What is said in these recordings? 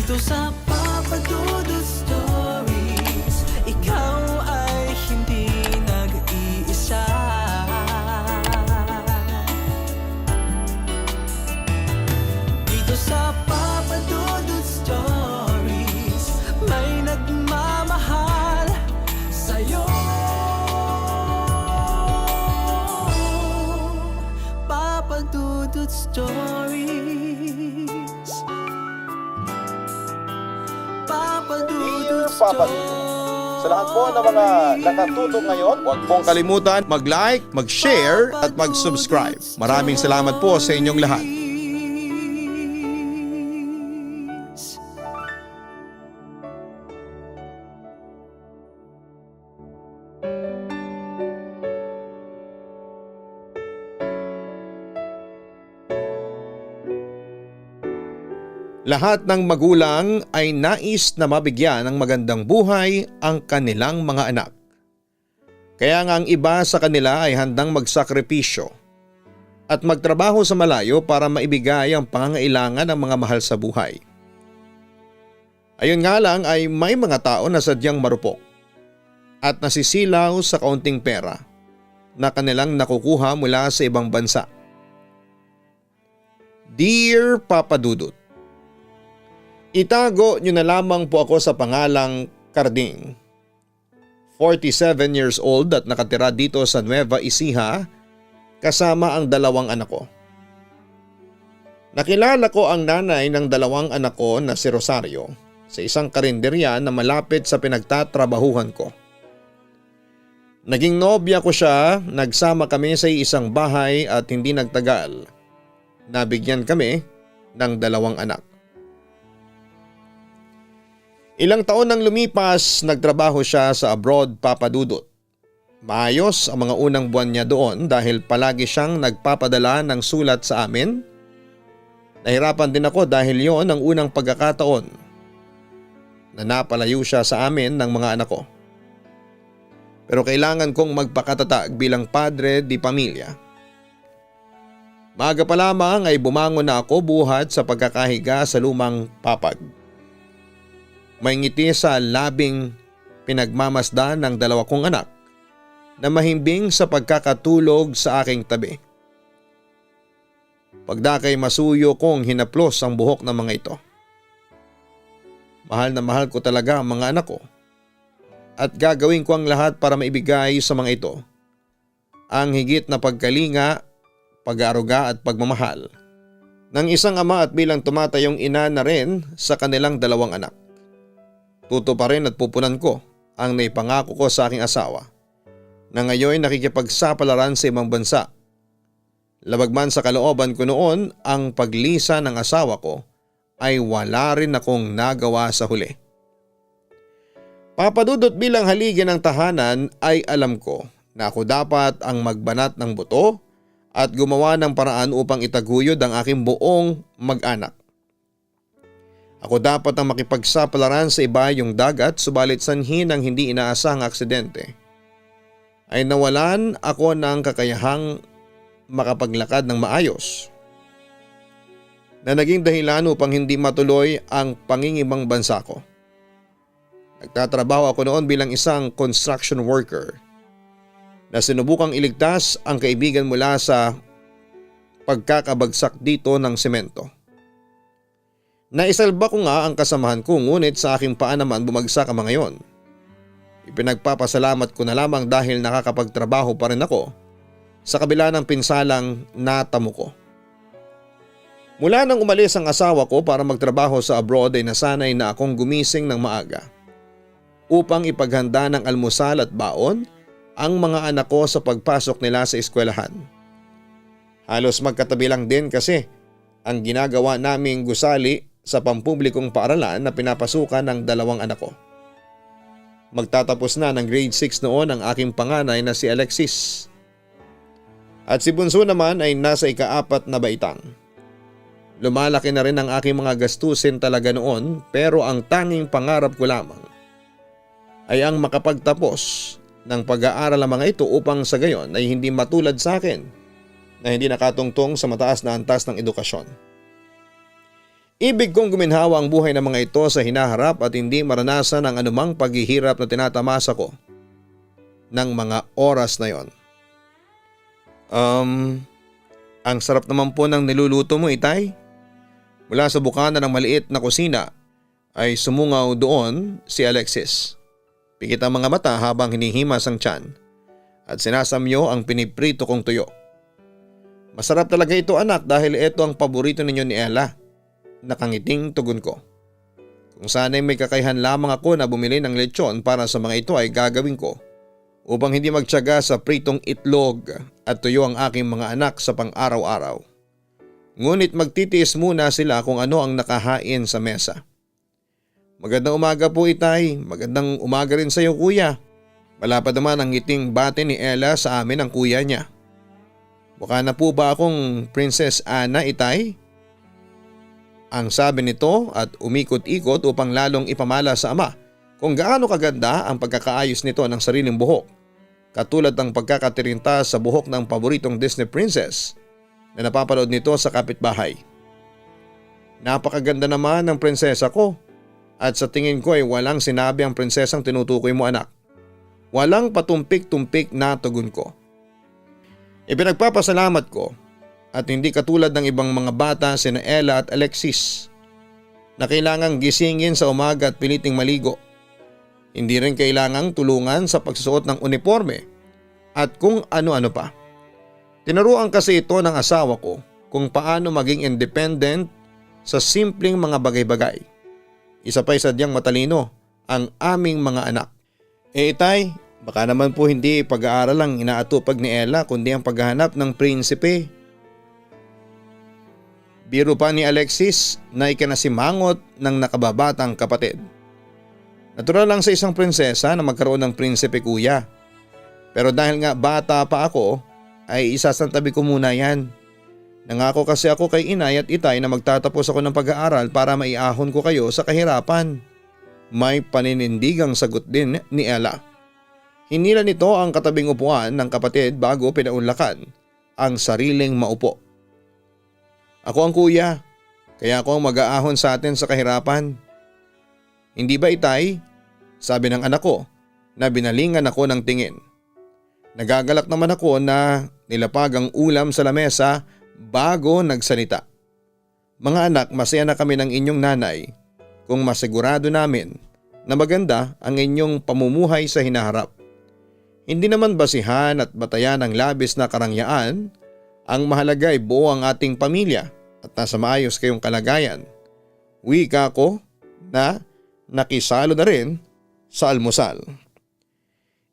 Dito sa Papa Dudut Stories, ikaw ay hindi nag-iisa. Dito sa Papa Dudut Stories, may nagmamahal sa'yo. Papa Dudut Stories, Papa Dudut Papa Dudut. Sa lahat po ng mga nakatutok ngayon, huwag pong kalimutan mag-like, mag-share at mag-subscribe. Maraming salamat po sa inyong lahat. Lahat ng magulang ay nais na mabigyan ng magandang buhay ang kanilang mga anak. Kaya nga ang iba sa kanila ay handang magsakripisyo at magtrabaho sa malayo para maibigay ang pangangailangan ng mga mahal sa buhay. Ayun nga lang ay may mga tao na sadyang marupok at nasisilaw sa kaunting pera na kanilang nakukuha mula sa ibang bansa. Dear Papa Dudut, itago niyo na lamang po ako sa pangalang Carding. 47 years old at nakatira dito sa Nueva Ecija kasama ang dalawang anak ko. Nakilala ko ang nanay ng dalawang anak ko na si Rosario sa isang karinderya na malapit sa pinagtatrabahuhan ko. Naging nobya ko siya, nagsama kami sa isang bahay at hindi nagtagal. Nabigyan kami ng dalawang anak. Ilang taon nang lumipas, nagtrabaho siya sa abroad, Papa Dudut. Maayos ang mga unang buwan niya doon dahil palagi siyang nagpapadala ng sulat sa amin. Nahirapan din ako dahil yon ang unang pagkakataon na napalayo siya sa amin ng mga anak ko. Pero kailangan kong magpakatatag bilang padre di pamilya. Maaga pa lamang ay bumangon na ako buhat sa pagkakahiga sa lumang papag. May ngiti sa labing pinagmamasdan ng dalawa kong anak na mahimbing sa pagkakatulog sa aking tabi. Pagdakay masuyo kong hinaplos ang buhok ng mga ito. Mahal na mahal ko talaga ang mga anak ko at gagawin ko ang lahat para maibigay sa mga ito ang higit na pagkalinga, pag-aaruga at pagmamahal ng isang ama at bilang tumatayong ina na rin sa kanilang dalawang anak. Tutuparin at pupunan ko ang naipangako ko sa aking asawa na ngayon nakikipagsapalaran sa ibang bansa. Labag man sa kalooban ko noon, ang paglisa ng asawa ko ay wala rin akong nagawa sa huli. Papa Dudut, bilang haligi ng tahanan ay alam ko na ako dapat ang magbanat ng buto at gumawa ng paraan upang itaguyod ang aking buong mag-anak. Ako dapat ang makipagsapalaran sa iba yung dagat, subalit sanhi ng hindi inaasahang aksidente ay nawalan ako ng kakayahang makapaglakad ng maayos na naging dahilan upang hindi matuloy ang pangingibang bansa ko. Nagtatrabaho ako noon bilang isang construction worker na sinubukang iligtas ang kaibigan mula sa pagkakabagsak dito ng semento. Naisalba ko nga ang kasamahan ko, ngunit sa aking paa naman bumagsak ang mga yon. Ipinagpapasalamat ko na lamang dahil nakakapagtrabaho pa rin ako sa kabila ng pinsalang natamo ko. Mula nang umalis ang asawa ko para magtrabaho sa abroad ay nasanay na akong gumising ng maaga upang ipaghanda ng almusal at baon ang mga anak ko sa pagpasok nila sa eskwelahan. Halos magkatabi lang din kasi ang ginagawa naming gusali sa pampublikong paaralan na pinapasukan ng dalawang anak ko. Magtatapos na ng grade 6 noon ang aking panganay na si Alexis. At si bunso naman ay nasa ika-4 na baitang. Lumalaki na rin ang aking mga gastusin talaga noon, pero ang tanging pangarap ko lamang ay ang makapagtapos ng pag-aaral ang mga ito upang sa gayon ay hindi matulad sa akin na hindi nakatungtong sa mataas na antas ng edukasyon. Ibig kong guminhawa ang buhay ng mga ito sa hinaharap at hindi maranasan ang anumang paghihirap na tinatamasa ko ng mga oras na yon. Ang sarap naman po ng niluluto mo, Itay. Mula sa bukana ng maliit na kusina ay sumungaw doon si Alexis. Pikit ang mga mata habang hinihimas ang tiyan at sinasamyo ang piniprito kong tuyo. Masarap talaga ito, anak, dahil ito ang paborito ninyo ni Ella. Nakangiting tugon ko. Kung sana'y may kakayahan lamang ako na bumili ng lechon para sa mga ito ay gagawin ko upang hindi magtiyaga sa pritong itlog at tuyo ang aking mga anak sa pang-araw-araw. Ngunit magtitiis muna sila kung ano ang nakahain sa mesa. Magandang umaga po, Itay. Magandang umaga rin sa iyo, kuya. Malapad naman ang ngiting bate ni Ella sa amin ang kuya niya. Mukha na po ba akong Princess Anna, Itay? Ang sabi nito at umikot-ikot upang lalong ipamala sa ama kung gaano kaganda ang pagkakaayos nito ng sariling buhok, katulad ng pagkakatirinta sa buhok ng paboritong Disney princess na napapanood nito sa kapitbahay. Napakaganda naman ng prinsesa ko at sa tingin ko ay walang sinabi ang prinsesang tinutukoy mo, anak. Walang patumpik-tumpik na tugon ko. Ipinagpapasalamat ko at hindi katulad ng ibang mga bata sina Ella at Alexis na kailangang gisingin sa umaga at piliting maligo. Hindi rin kailangang tulungan sa pagsusuot ng uniforme at kung ano-ano pa. Tinuruan kasi ito ng asawa ko kung paano maging independent sa simpleng mga bagay-bagay. Isa pa'y sadyang matalino ang aming mga anak. Itay, baka naman po hindi pag-aaral ang inaatupag ni Ella kundi ang paghahanap ng prinsipe. Biro pa ni Alexis na ikinasimangot ng nakababatang kapatid. Natural lang sa isang prinsesa na magkaroon ng prinsipe, kuya. Pero dahil nga bata pa ako ay isasantabi ko muna yan. Nangako kasi ako kay inay at itay na magtatapos ako ng pag-aaral para maiahon ko kayo sa kahirapan. May paninindigang sagot din ni Ella. Hinila nito ang katabing upuan ng kapatid bago pinaunlakan ang sariling maupo. Ako ang kuya, kaya ako ang mag-aahon sa atin sa kahirapan. Hindi ba, Itay? Sabi ng anak ko na binalingan ako ng tingin. Nagagalak naman ako na nilapag ang ulam sa lamesa bago nagsalita. Mga anak, masaya na kami ng inyong nanay kung masigurado namin na maganda ang inyong pamumuhay sa hinaharap. Hindi naman basihan at batayan ng labis na karangyaan. Ang mahalaga ay buo ang ating pamilya at nasa maayos kayong kalagayan. Wika ko na nakisalo na rin sa almusal.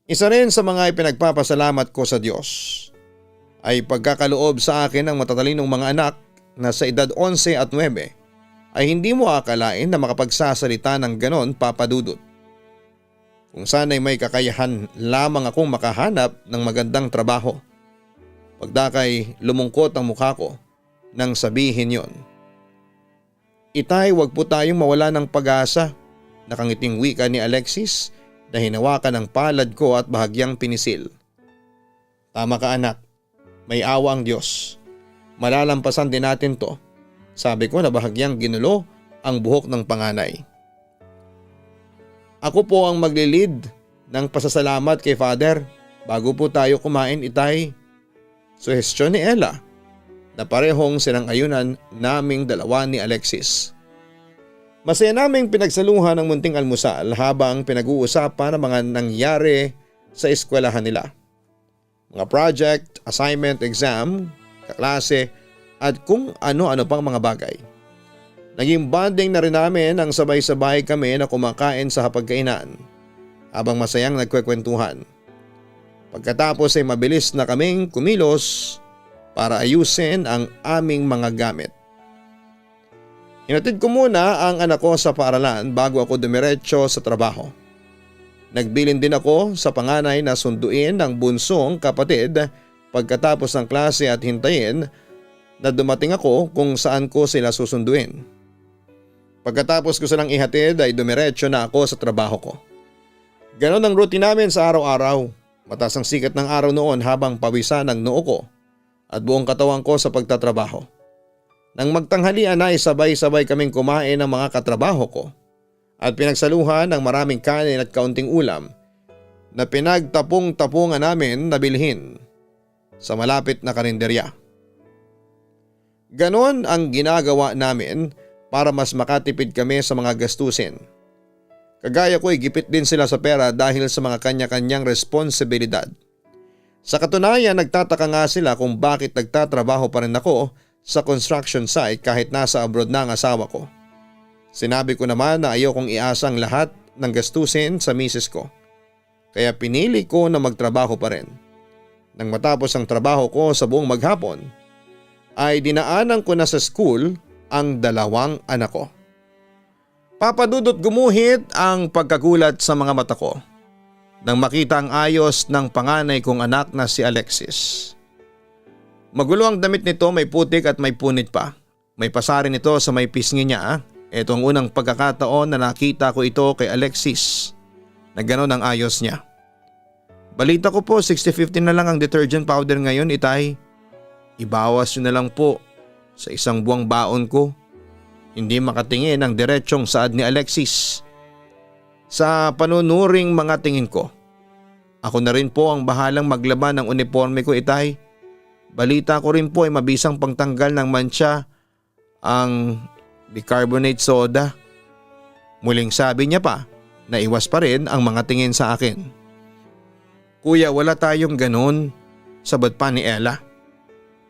Isa rin sa mga ipinagpapasalamat ko sa Diyos ay pagkakaloob sa akin ng matatalinong mga anak na sa edad 11 at 9 ay hindi mo akalain na makapagsasalita ng ganon, Papa Dudut. Kung sana'y may kakayahan lamang akong makahanap ng magandang trabaho. Pagdakay lumungkot ang mukha ko nang sabihin yon. Itay, wag po tayong mawala ng pag-asa. Nakangiting wika ni Alexis na hinawakan ang palad ko at bahagyang pinisil. Tama ka, anak, may awa ang Diyos. Malalampasan din natin to, sabi ko na bahagyang ginulo ang buhok ng panganay. Ako po ang maglilid ng pasasalamat kay Father bago po tayo kumain, Itay. Suhestyon ni Ella na parehong sinang-ayunan naming dalawa ni Alexis. Masaya naming pinagsaluhan ng munting almusal habang pinag-uusapan ang mga nangyari sa eskwelahan nila. Mga project, assignment, exam, kaklase at kung ano-ano pang mga bagay. Naging bonding na rin namin ang sabay-sabay kami na kumakain sa hapagkainan habang masayang nagkwekwentuhan. Pagkatapos ay mabilis na kaming kumilos para ayusin ang aming mga gamit. Hinatid ko muna ang anak ko sa paaralan bago ako dumiretso sa trabaho. Nagbilin din ako sa panganay na sunduin ang bunsong kapatid pagkatapos ng klase at hintayin na dumating ako kung saan ko sila susunduin. Pagkatapos ko silang ihatid ay dumiretso na ako sa trabaho ko. Ganon ang routine namin sa araw-araw. Mataas ang sikat ng araw noon habang pawisan ang noo ko at buong katawan ko sa pagtatrabaho. Nang magtanghalian ay sabay-sabay kaming kumain ng mga katrabaho ko at pinagsaluhan ng maraming kanin at kaunting ulam na pinagtapong-tapungan namin na bilhin sa malapit na karinderya. Ganon ang ginagawa namin para mas makatipid kami sa mga gastusin. Kagaya ko ay gipit din sila sa pera dahil sa mga kanya-kanyang responsibilidad. Sa katunayan, nagtataka nga sila kung bakit nagtatrabaho pa rin ako sa construction site kahit nasa abroad na ang asawa ko. Sinabi ko naman na ayokong iasang lahat ng gastusin sa misis ko. Kaya pinili ko na magtrabaho pa rin. Nang matapos ang trabaho ko sa buong maghapon, ay dinaanan ko na sa school ang dalawang anak ko. Papadudot gumuhit ang pagkagulat sa mga mata ko nang makita ang ayos ng panganay kong anak na si Alexis. Magulo ang damit nito, may putik at may punit pa. May pasarin ito sa may pisngi niya. Ito ang unang pagkakataon na nakita ko ito kay Alexis na gano'n ang ayos niya. Balita ko po 60-50 na lang ang detergent powder ngayon, itay. Ibawas nyo na lang po sa isang buwang baon ko. Hindi makatingin ang diretsyong saad ni Alexis. Sa panunuring mga tingin ko, ako na rin po ang bahalang maglaban ng uniforme ko, itay. Balita ko rin po ay mabisang pangtanggal ng mancha ang bicarbonate soda. Muling sabi niya pa na iwas pa rin ang mga tingin sa akin. Kuya, wala tayong ganun, sabat pa ni Ella.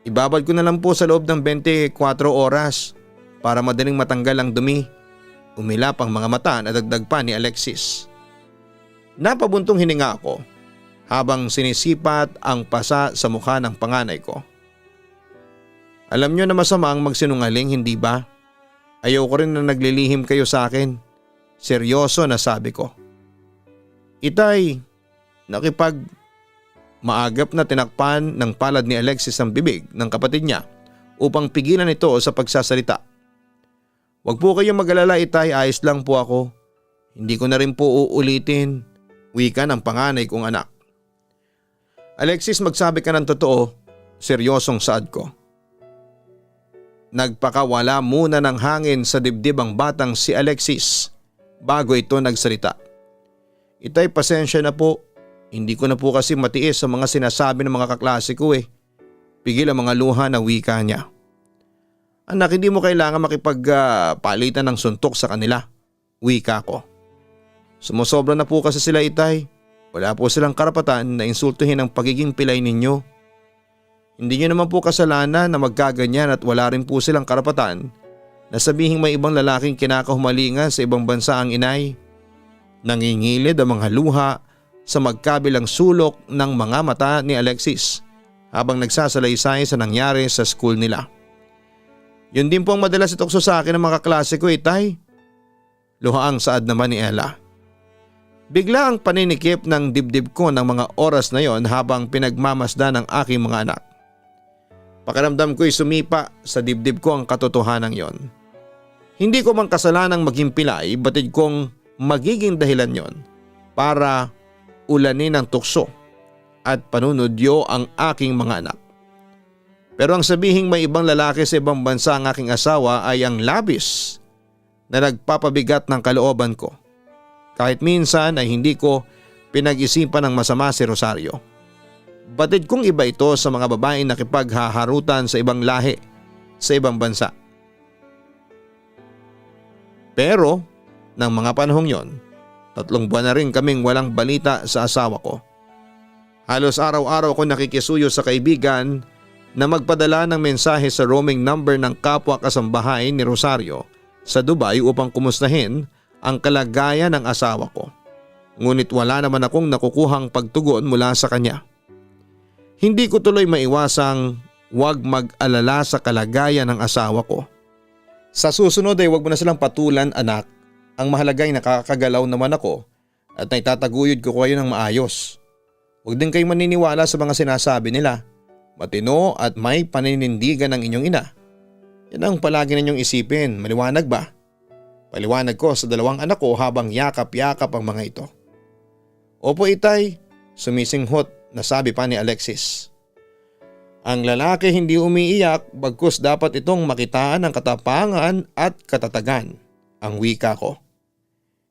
Ibabad ko na lang po sa loob ng 24 oras para madaling matanggal ang dumi. Umilap ang mga mata na dagdag pa ni Alexis. Napabuntong hininga ako habang sinisipat ang pasa sa mukha ng panganay ko. Alam nyo na masama ang magsinungaling, hindi ba? Ayaw ko rin na naglilihim kayo sa akin. Seryoso na sabi ko. Itay, maagap na tinakpan ng palad ni Alexis ang bibig ng kapatid niya upang pigilan ito sa pagsasalita. Huwag po kayong mag-alala, itay, ayos lang po ako. Hindi ko na rin po uulitin, wika ng panganay kong anak. Alexis, magsabi ka ng totoo, seryosong saad ko. Nagpakawala muna ng hangin sa dibdib ang batang si Alexis bago ito nagsalita. Itay, pasensya na po. Hindi ko na po kasi matiis sa mga sinasabi ng mga kaklase ko eh. Pigil ang mga luha na wika niya. Anak, hindi mo kailangan makipagpalitan ng suntok sa kanila. Wika ko. Sumusobra na po kasi sila, itay. Wala po silang karapatan na insultuhin ang pagiging pilay ninyo. Hindi nyo naman po kasalanan na magkaganyan at wala rin po silang karapatan na sabihing may ibang lalaking kinakahumalingan sa ibang bansa ang inay. Nangingilid ang mga luha sa magkabilang sulok ng mga mata ni Alexis habang nagsasalaysay sa nangyari sa school nila. Yun din po ang madalas itukso sa akin ng mga kaklase ko, itay. Luhaang saad naman ni Ella. Bigla ang paninikip ng dibdib ko ng mga oras na yon habang pinagmamasdan ng aking mga anak. Pakiramdam ko'y sumipa sa dibdib ko ang katotohanan yon. Hindi ko man kasalanang maging pilay, batid kong magiging dahilan yon para ulanin ng tukso at panunodyo ang aking mga anak. Pero ang sabihing may ibang lalaki sa ibang bansa ang aking asawa ay ang labis na nagpapabigat ng kalooban ko. Kahit minsan ay hindi ko pinag-isipan ng masama si Rosario. Batid kong iba ito sa mga babaeng nakipaghaharutan sa ibang lahi sa ibang bansa. Pero ng mga panahong yon, 3 buwan na rin kaming walang balita sa asawa ko. Halos araw-araw ko nakikisuyo sa kaibigan na magpadala ng mensahe sa roaming number ng kapwa kasambahay ni Rosario sa Dubai upang kumustahin ang kalagayan ng asawa ko. Ngunit wala naman akong nakukuhang pagtugon mula sa kanya. Hindi ko tuloy maiwasang huwag mag-alala sa kalagayan ng asawa ko. Sa susunod ay huwag mo na silang patulan, anak. Ang mahalaga ay nakakagalaw naman ako at naitataguyod ko kayo ng maayos. Huwag din kayong maniniwala sa mga sinasabi nila. Matino at may paninindigan ng inyong ina. Yan ang palagi ninyong isipin, maliwanag ba? Paliwanag ko sa 2 anak ko habang yakap-yakap ang mga ito. Opo, itay, sumisinghot na sabi pa ni Alexis. Ang lalaki hindi umiiyak bagkus dapat itong makitaan ng katapangan at katatagan. Ang wika ko.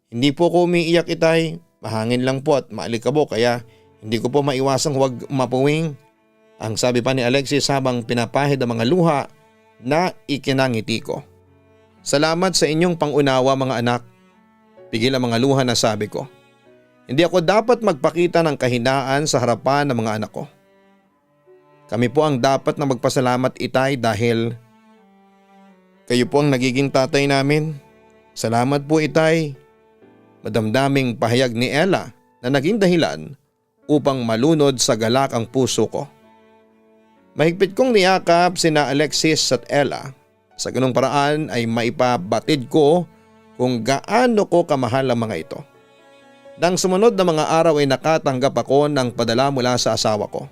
Hindi po ko umiiyak, Itay. Mahangin lang po at maalikabok kaya hindi ko po maiwasang huwag mapuwing. Ang sabi pa ni Alexis habang pinapahid ang mga luha na ikinangiti ko. Salamat sa inyong pangunawa mga anak. Pigil ang mga luha na sabi ko. Hindi ako dapat magpakita ng kahinaan sa harapan ng mga anak ko. Kami po ang dapat na magpasalamat, Itay, dahil kayo po ang nagiging tatay namin. Salamat po, Itay. Madamdaming pahayag ni Ella na naging dahilan upang malunod sa galak ang puso ko. Mahigpit kong niyakap sina Alexis at Ella. Sa ganung paraan ay maipabatid ko kung gaano ko kamahal ang mga ito. Nang sumunod na mga araw ay nakatanggap ako ng padala mula sa asawa ko.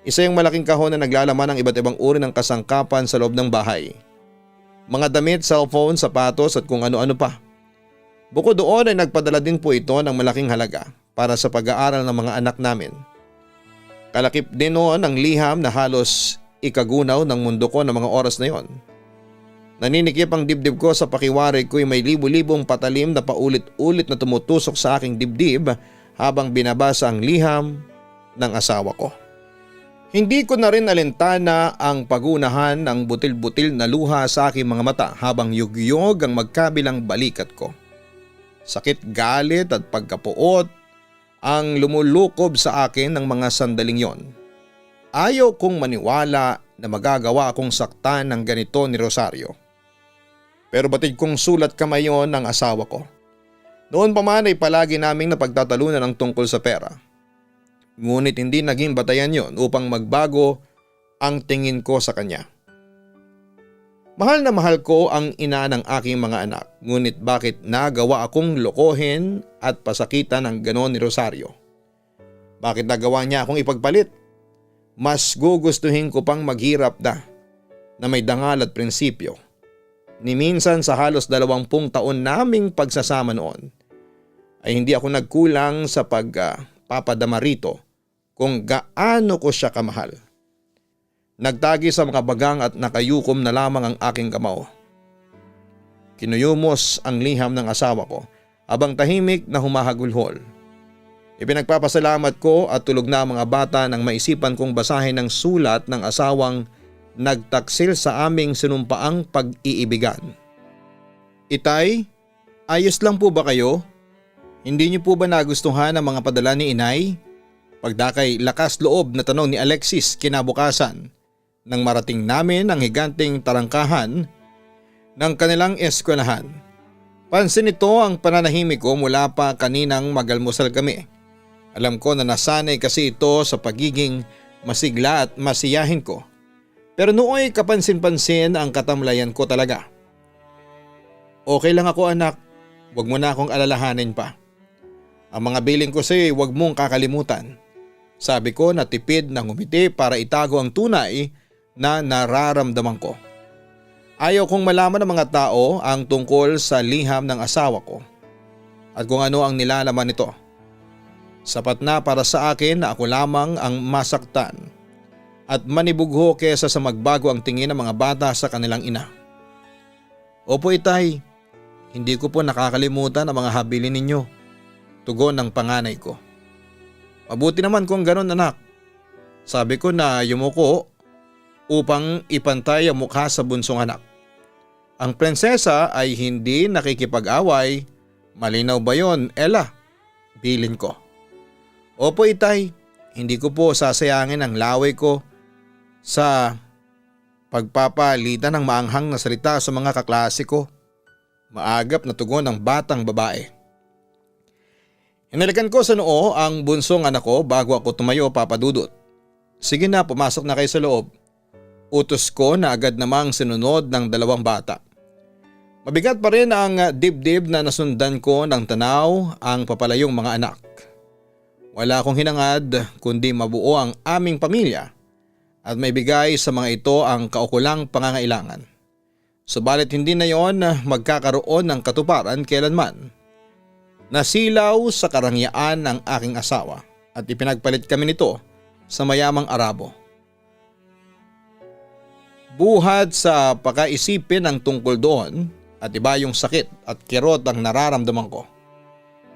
Isa yung malaking kahon na naglalaman ng iba't ibang uri ng kasangkapan sa loob ng bahay. Mga damit, cellphone, sapatos at kung ano-ano pa. Bukod doon ay nagpadala din po ito ng malaking halaga para sa pag-aaral ng mga anak namin. Kalakip din noon ang liham na halos ikagunaw ng mundo ko ng mga oras na yon. Naninikip ang dibdib ko sa pakiwari ko'y may libu-libong patalim na paulit-ulit na tumutusok sa aking dibdib habang binabasa ang liham ng asawa ko. Hindi ko na rin alintana ang pagunahan ng butil-butil na luha sa aking mga mata habang yugyog ang magkabilang balikat ko. Sakit, galit at pagkapuot ang lumulukob sa akin ng mga sandaling yon. Ayaw kong maniwala na magagawa akong saktan ng ganito ni Rosario. Pero batid kong sulat kamay yon ng asawa ko. Noon pa man ay palagi naming napagtatalunan ang tungkol sa pera. Ngunit hindi naging batayan yon upang magbago ang tingin ko sa kanya. Mahal na mahal ko ang ina ng aking mga anak, ngunit bakit nagawa akong lokohin at pasakitan ng ganon ni Rosario? Bakit nagawa niya akong ipagpalit? Mas gugustuhin ko pang maghirap na may dangal at prinsipyo. Ni minsan sa halos 20 taon naming pagsasama noon ay hindi ako nagkulang sa pagpapadama rito kung gaano ko siya kamahal. Nagtagi sa mga bagang at nakayukom na lamang ang aking kamao. Kinuyumos ang liham ng asawa ko habang tahimik na humahagulhol. Ipinagpapasalamat ko at tulog na ang mga bata nang maisipan kong basahin ang sulat ng asawang nagtaksil sa aming sinumpaang pag-iibigan. Itay, ayos lang po ba kayo? Hindi niyo po ba nagustuhan ang mga padala ni Inay? Pagdakay lakas loob na tanong ni Alexis kinabukasan nang marating namin ang higanting tarangkahan ng kanilang eskwelahan. Pansin nito ang pananahimik ko mula pa kaninang magalmusal kami. Alam ko na nasanay kasi ito sa pagiging masigla at masiyahin ko. Pero nooy kapansin-pansin ang katamlayan ko talaga. Okay lang ako anak, huwag mo na akong alalahanin pa. Ang mga biling ko sa'yo huwag mong kakalimutan. Sabi ko na tipid ng ngumiti para itago ang tunay na nararamdaman ko. Ayaw kong malaman ng mga tao ang tungkol sa liham ng asawa ko at kung ano ang nilalaman nito. Sapat na para sa akin na ako lamang ang masaktan at manibugho kesa sa magbago ang tingin ng mga bata sa kanilang ina. Opo Itay, hindi ko po nakakalimutan ang mga habilin ninyo. Tugon ng panganay ko. Mabuti naman kung ganon anak. Sabi ko na yumuko upang ipantay ang mukha sa bunsong anak. Ang prinsesa ay hindi nakikipag-away. Malinaw ba yon, Ella? Bilin ko. Opo Itay, hindi ko po sasayangin ang laway ko sa pagpapalitan ng maanghang na salita sa mga kaklase ko. Maagap na tugon ng batang babae. Inalikan ko sa noo ang bunsong anak ko bago ako tumayo, Papa Dudut. Sige na, pumasok na kayo sa loob. Utos ko na agad namang sinunod ng dalawang bata. Mabigat pa rin ang dibdib na nasundan ko ng tanaw ang papalayong mga anak. Wala akong hinangad kundi mabuo ang aming pamilya at may bigay sa mga ito ang kaukulang pangangailangan. Subalit hindi na yon magkakaroon ng katuparan kailanman. Nasilaw sa karangyaan ng aking asawa at ipinagpalit kami nito sa mayamang Arabo. Buhat sa pakaisipin ang tungkol doon at iba yung sakit at kirot ang nararamdaman ko.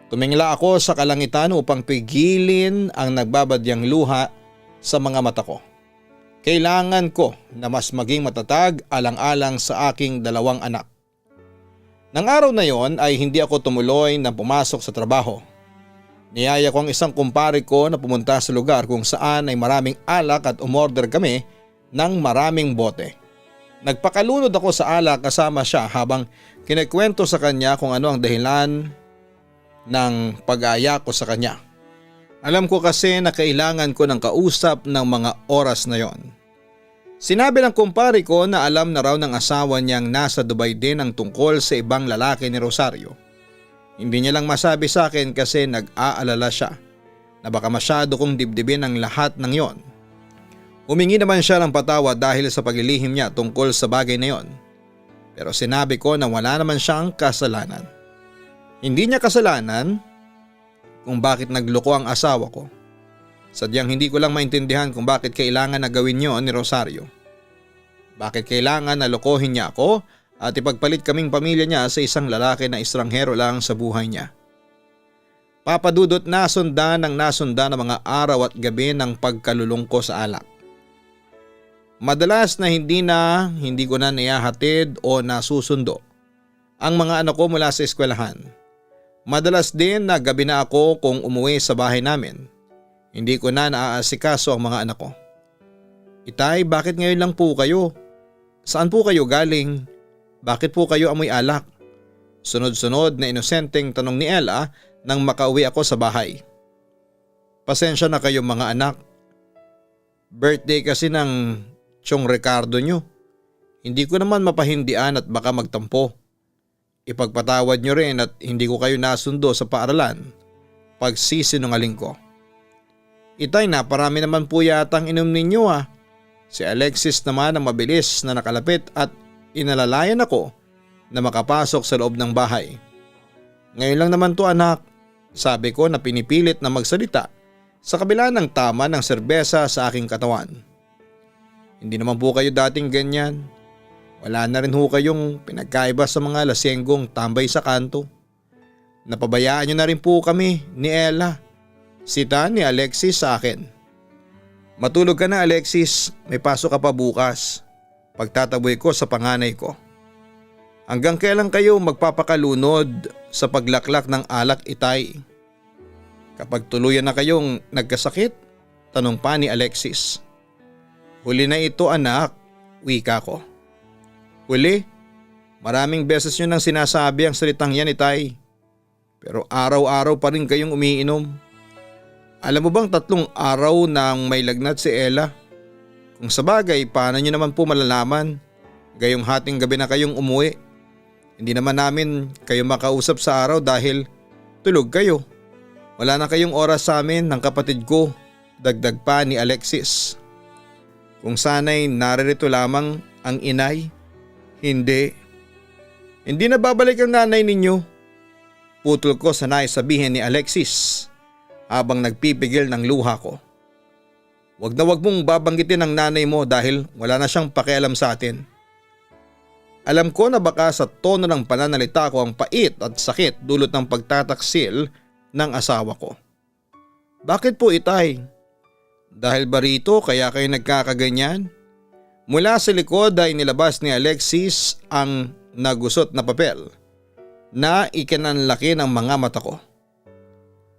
Tumingala ako sa kalangitan upang pigilin ang nagbabadyang luha sa mga mata ko. Kailangan ko na mas maging matatag alang-alang sa aking 2 anak. Nang araw na yon ay hindi ako tumuloy na pumasok sa trabaho. Niyaya ko ang isang kumpare ko na pumunta sa lugar kung saan ay maraming alak at umorder kami ng maraming bote. Nagpakalunod ako sa alak kasama siya habang kinikwento sa kanya kung ano ang dahilan ng pag-aaya ko sa kanya. Alam ko kasi na kailangan ko ng kausap ng mga oras na yon. Sinabi ng kumpare ko na alam na raw ng asawa niyang nasa Dubai din ang tungkol sa ibang lalaki ni Rosario. Hindi niya lang masabi sa akin kasi nag-aalala siya na baka masyado kong dibdibin ang lahat ng yon. Humingi naman siya ng patawad dahil sa paglilihim niya tungkol sa bagay na yon. Pero sinabi ko na wala naman siyang kasalanan. Hindi niya kasalanan kung bakit nagloko ang asawa ko. Sadyang hindi ko lang maintindihan kung bakit kailangan na gawin yon ni Rosario. Bakit kailangan na lokohin niya ako at ipagpalit kaming pamilya niya sa isang lalaki na estranghero lang sa buhay niya. Papadudot nasundan ng mga araw at gabi ng pagkalulong ko sa alak. Madalas na hindi ko na niyahatid o nasusundo ang mga anak ko mula sa eskwelahan. Madalas din na gabi na ako kung umuwi sa bahay namin. Hindi ko na naaasikaso ang mga anak ko. Itay, bakit ngayon lang po kayo? Saan po kayo galing? Bakit po kayo amoy alak? Sunod-sunod na inosenteng tanong ni Ella nang makauwi ako sa bahay. Pasensya na kayo mga anak. Birthday kasi ng Chong Ricardo nyo. Hindi ko naman mapahindian at baka magtampo. Ipagpatawad nyo rin at hindi ko kayo nasundo sa paaralan. Pagsisinungaling ko. Itay, naparami naman po yatang inom ninyo ah. Si Alexis naman ang mabilis na nakalapit at inalalayan ako na makapasok sa loob ng bahay. Ngayon lang naman to anak, sabi ko na pinipilit na magsalita sa kabila ng tama ng serbesa sa aking katawan. Hindi naman po kayo dating ganyan. Wala na rin ho kayong pinagkaiba sa mga lasenggong tambay sa kanto. Napabayaan nyo na rin po kami ni Ella. Sita ni Alexis sa akin. Matulog ka na Alexis, may pasok ka pa bukas. Pagtataboy ko sa panganay ko. Hanggang kailan kayo magpapakalunod sa paglaklak ng alak itay? Kapag tuluyan na kayong nagkasakit? Tanong pa ni Alexis. Huli na ito anak, wika ko. Huli? Maraming beses nyo nang sinasabi ang salitang yan itay. Pero araw-araw pa rin kayong umiinom. Alam mo bang 3 araw nang may lagnat si Ella? Kung sabagay, paano nyo naman po malalaman? Gayong hating gabi na kayong umuwi. Hindi naman namin kayo makausap sa araw dahil tulog kayo. Wala na kayong oras sa amin ng kapatid ko, dagdag pa ni Alexis. Kung sana'y naririto lamang ang inay, hindi. Hindi na babalik ang nanay ninyo. Putol ko sa naisabihin ni Alexis habang nagpipigil ng luha ko. Wag na wag mong babanggitin ang nanay mo dahil wala na siyang pakialam sa atin. Alam ko na baka sa tono ng pananalita ko ang pait at sakit dulot ng pagtataksil ng asawa ko. Bakit po itay? Dahil ba rito kaya kayo nagkakaganyan? Mula sa likod ay nilabas ni Alexis ang nagusot na papel na ikinanlaki ng mga mata ko.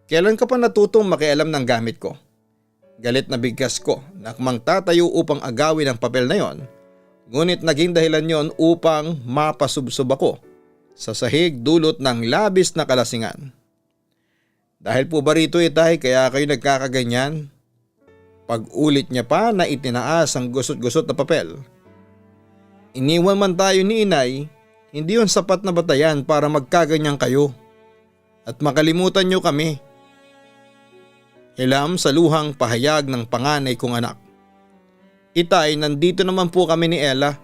Kailan ka pa natutong makialam ng gamit ko? Galit na bigkas ko na akmang tatayo upang agawin ang papel na yon. Ngunit naging dahilan yon upang mapasubsob ako sa sahig dulot ng labis na kalasingan. Dahil po ba rito itay kaya kayo nagkakaganyan? Pag-ulit niya pa na itinaas ang gusot-gusot na papel. Iniwan man tayo ni inay, hindi yon sapat na batayan para magkaganyan kayo. At makalimutan niyo kami. Hilam sa luhang pahayag ng panganay kong anak. Itay, nandito naman po kami ni Ella.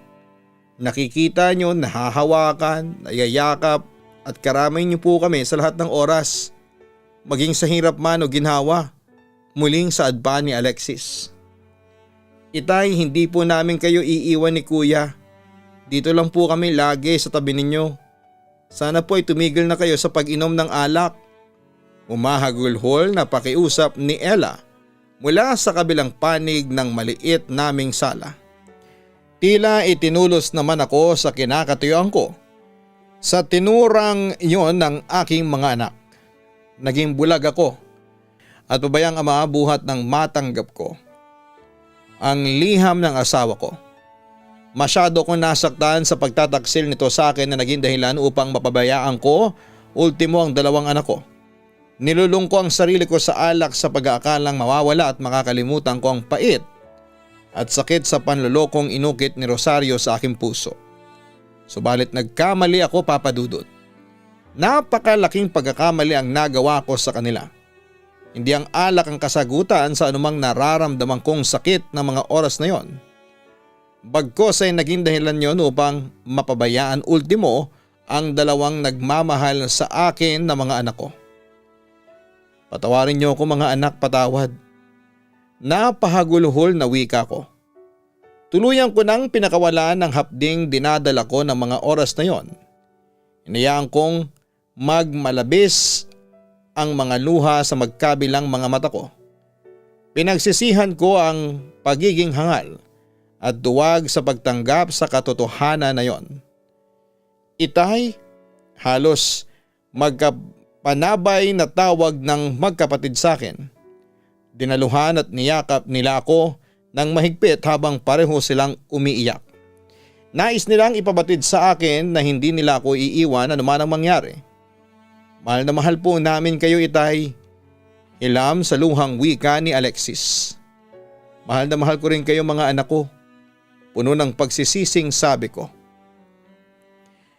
Nakikita nyo, nahahawakan, nayayakap at karamay nyo po kami sa lahat ng oras. Maging sa hirap man o ginhawa. Muling saad pa ni Alexis. Itay, hindi po namin kayo iiwan ni kuya. Dito lang po kami lagi sa tabi ninyo. Sana po ay tumigil na kayo sa pag-inom ng alak. Umahagulhol na pakiusap ni Ella mula sa kabilang panig ng maliit naming sala. Tila itinulos naman ako sa kinakatuyuan ko. Sa tinurang yon ng aking mga anak. Naging bulag ako at pabayang ama buhat ng matanggap ko ang liham ng asawa ko. Masyado kong nasaktan sa pagtataksil nito sa akin na naging dahilan upang mapabayaan ko ultimo ang dalawang anak ko. Nilulung ko ang sarili ko sa alak sa pag-aakalang mawawala at makakalimutan ko ang pait at sakit sa panlulokong inukit ni Rosario sa aking puso. Subalit nagkamali ako, Papa Dudut. Napakalaking pagkakamali ang nagawa ko sa kanila. Hindi ang alak ang kasagutan sa anumang nararamdaman kong sakit ng mga oras na yon. Bagkos ay naging dahilan yon upang mapabayaan ultimo ang dalawang nagmamahal sa akin na mga anak ko. Patawarin niyo ako mga anak, patawad. Napahagulhol na wika ko. Tuluyan ko nang pinakawalan ng hapding dinadala ko ng mga oras na yon. Inayaan kong magmalabis ang mga luha sa magkabilang mga mata ko. Pinagsisihan ko ang pagiging hangal at duwag sa pagtanggap sa katotohanan na yon. Itay, halos magkapanabay na tawag ng magkapatid sa akin. Dinaluhan at niyakap nila ako ng mahigpit habang pareho silang umiiyak. Nais nilang ipabatid sa akin na hindi nila ako iiwan anuman ang mangyari. Mahal na mahal po namin kayo, Itay. Hilam sa luhang wika ni Alexis. Mahal na mahal ko rin kayo mga anak ko. Puno ng pagsisising sabi ko.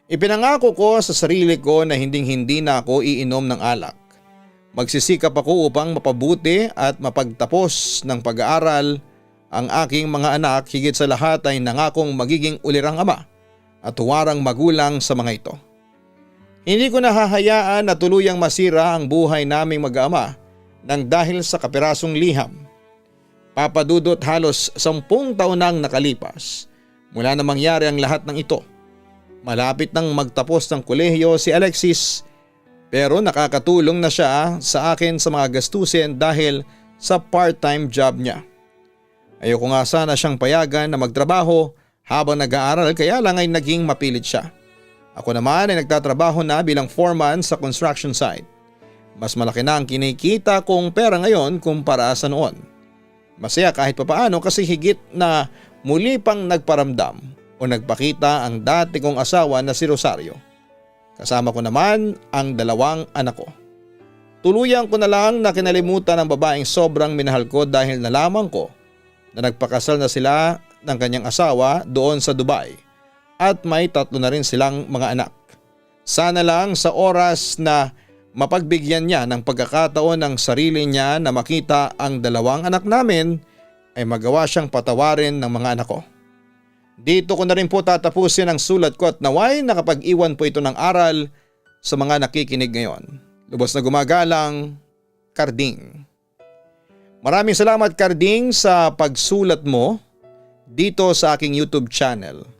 Ipinangako ko sa sarili ko na hinding-hindi na ako iinom ng alak. Magsisikap ako upang mapabuti at mapagtapos ng pag-aaral ang aking mga anak. Higit sa lahat ay nangakong magiging ulirang ama at huwarang magulang sa mga ito. Hindi ko nahahayaan na tuluyang masira ang buhay naming mag-ama nang dahil sa kapirasong liham. Papa Dudut, halos 10 taon nang nakalipas mula na mangyari ang lahat ng ito. Malapit nang magtapos ng kolehiyo si Alexis pero nakakatulong na siya sa akin sa mga gastusin dahil sa part-time job niya. Ayoko nga sana siyang payagan na magtrabaho habang nag-aaral kaya lang ay naging mapilit siya. Ako naman ay nagtatrabaho na bilang foreman sa construction site. Mas malaki na ang kinikita kong pera ngayon kumpara sa noon. Masaya kahit papaano kasi higit na muli pang nagparamdam o nagpakita ang dati kong asawa na si Rosario. Kasama ko naman ang dalawang anak ko. Tuluyan ko na lang na kinalimutan ang babaeng sobrang minahal ko dahil nalaman ko na nagpakasal na sila ng kanyang asawa doon sa Dubai. At may 3 na rin silang mga anak. Sana lang sa oras na mapagbigyan niya ng pagkakataon ng sarili niya na makita ang dalawang anak namin ay magawa siyang patawarin ng mga anak ko. Dito ko na rin po tatapusin ang sulat ko at naway nakapag-iwan po ito ng aral sa mga nakikinig ngayon. Lubos na gumagalang, Karding. Maraming salamat, Karding, sa pagsulat mo dito sa aking YouTube channel.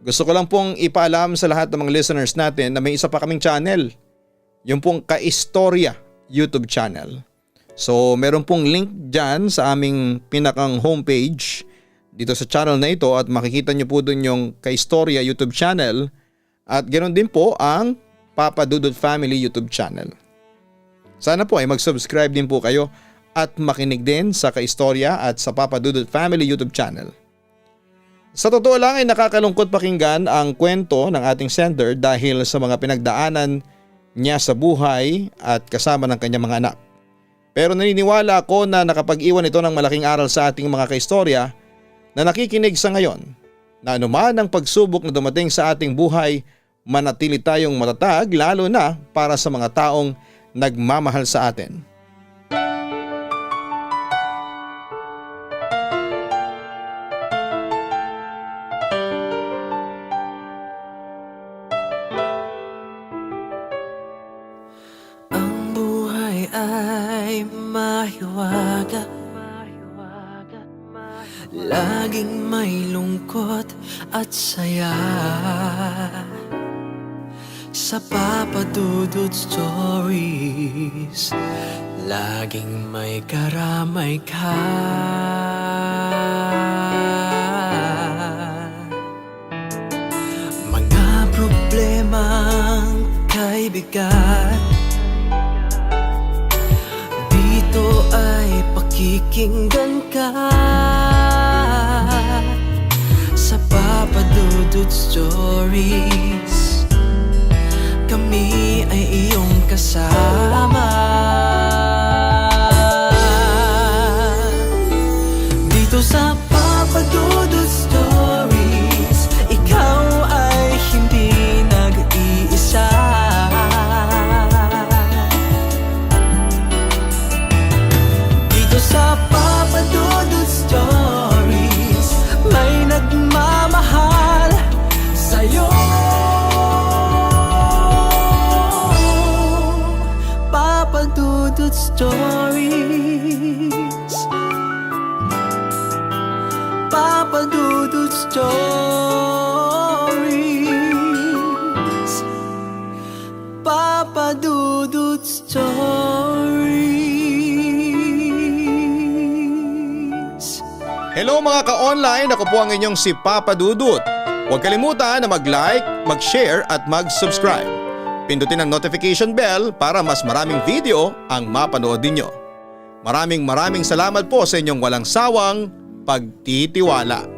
Gusto ko lang pong ipaalam sa lahat ng mga listeners natin na may isa pa kaming channel. Yung pong Kaistorya YouTube channel. So meron pong link dyan sa aming pinakang homepage dito sa channel na ito at makikita nyo po dun yung Kaistorya YouTube channel at ganoon din po ang Papa Dudut Family YouTube channel. Sana po ay mag-subscribe din po kayo at makinig din sa Kaistorya at sa Papa Dudut Family YouTube channel. Sa totoo lang ay nakakalungkot pakinggan ang kwento ng ating sender dahil sa mga pinagdaanan niya sa buhay at kasama ng kanyang mga anak. Pero naniniwala ako na nakapag-iwan ito ng malaking aral sa ating mga kaistorya na nakikinig sa ngayon na anuman ang pagsubok na dumating sa ating buhay, manatili tayong matatag lalo na para sa mga taong nagmamahal sa atin. Ay mahiwaga, Laging may lungkot at saya sa Papa Dudut Stories. Laging may karamay ka. Mga problemang kay bigat, dito ay pakikinggan ka. Sa Papa Dudut Stories, kami ay iyong kasama. Dito sa Papa Dudut Stories, ikaw ay hindi nag-iisa. Dito sa Papa Dudut Stories, may nagmamahal sa'yo. Papa Dudut Stories, Papa Dudut Stories, Papa Dudut Stories. Hello mga ka-online, ako po ang inyong si Papa Dudut. Huwag kalimutan na mag-like, mag-share at mag-subscribe. Pindutin ang notification bell para mas maraming video ang mapanood ninyo. Maraming salamat po sa inyong walang sawang pagtitiwala.